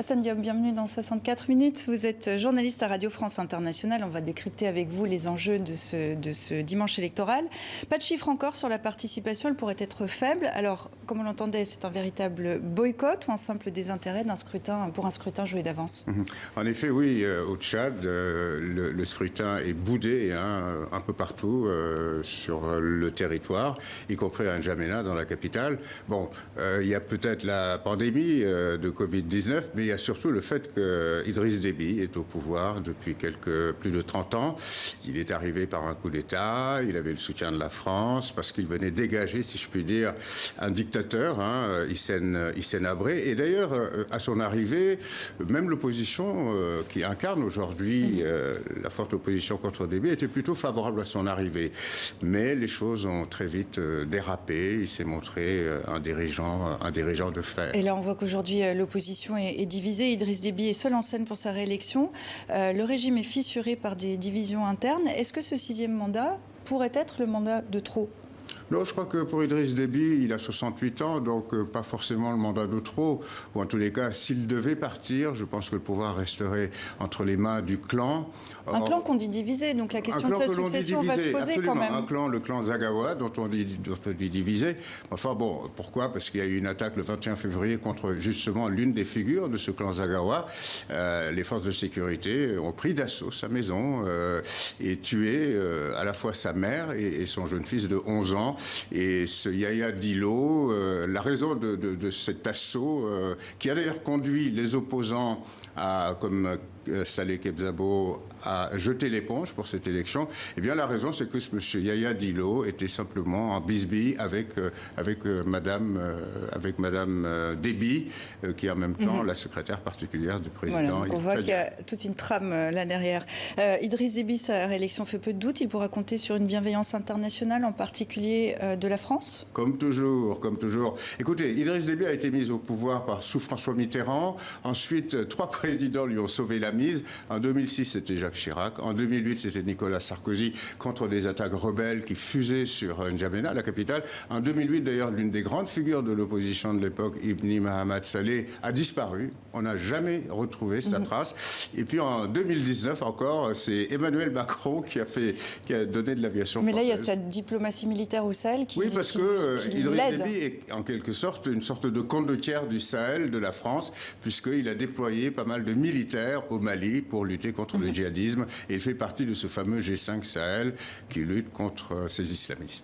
Hassan Diop, bienvenue dans 64 minutes. Vous êtes journaliste à Radio France Internationale. On va décrypter avec vous les enjeux de ce dimanche électoral. Pas de chiffre encore sur la participation, elle pourrait être faible. Alors, comme on l'entendait, c'est un véritable boycott ou un simple désintérêt pour un scrutin joué d'avance? En effet, oui, au Tchad, le scrutin est boudé un peu partout sur le territoire, y compris à N'Djamena, dans la capitale. Bon, il y a peut-être la pandémie de Covid-19, mais il y a surtout le fait qu'Idriss Déby est au pouvoir depuis plus de 30 ans. Il est arrivé par un coup d'État, il avait le soutien de la France, parce qu'il venait dégager, si je puis dire, un dictateur, Hissène Habré. Et d'ailleurs, à son arrivée, même l'opposition qui incarne aujourd'hui la forte opposition contre Déby était plutôt favorable à son arrivée. Mais les choses ont très vite dérapé. Il s'est montré un dirigeant de fer. Et là, on voit qu'aujourd'hui, l'opposition est divisée. Idriss Déby est seul en scène pour sa réélection. Le régime est fissuré par des divisions internes. Est-ce que ce 6e mandat pourrait être le mandat de trop ? Non, je crois que pour Idriss Déby, il a 68 ans, donc pas forcément le mandat de trop. Ou en tous les cas, s'il devait partir, je pense que le pouvoir resterait entre les mains du clan. Un clan qu'on dit divisé, donc la question de sa succession va se poser absolument, quand même. Le clan Zaghawa, dont on dit divisé. Enfin bon, pourquoi? Parce qu'il y a eu une attaque le 21 février contre justement l'une des figures de ce clan Zaghawa. Les forces de sécurité ont pris d'assaut sa maison et tué à la fois sa mère et son jeune fils de 11 ans. Et ce Yaya Dillo, la raison de cet assaut, qui a d'ailleurs conduit les opposants comme Saleh Kebzabo a jeté l'éponge pour cette élection, eh bien la raison c'est que ce monsieur Yaya Dillo était simplement en bisbille avec Madame Déby, qui est en même temps la secrétaire particulière du président. Voilà, donc on voit qu'il y a toute une trame là derrière. Idriss Déby, sa réélection fait peu de doute. Il pourra compter sur une bienveillance internationale, en particulier de la France? Comme toujours. Écoutez, Idriss Déby a été mis au pouvoir sous François Mitterrand. Ensuite, 3 présidents lui ont sauvé la mise. En 2006, c'était Jacques Chirac. En 2008, c'était Nicolas Sarkozy contre des attaques rebelles qui fusaient sur N'Djamena, la capitale. En 2008, d'ailleurs, l'une des grandes figures de l'opposition de l'époque, Ibn Mohamed Saleh, a disparu. On n'a jamais retrouvé sa trace. Et puis en 2019 encore, c'est Emmanuel Macron qui a donné de l'aviation française. Mais là, il y a cette diplomatie militaire au Sahel qui Oui, parce que Idriss Déby est en quelque sorte une sorte de condottière du Sahel de la France, puisqu'il a déployé pas mal de militaires au Mali pour lutter contre le djihadisme. Et il fait partie de ce fameux G5 Sahel qui lutte contre ces islamistes.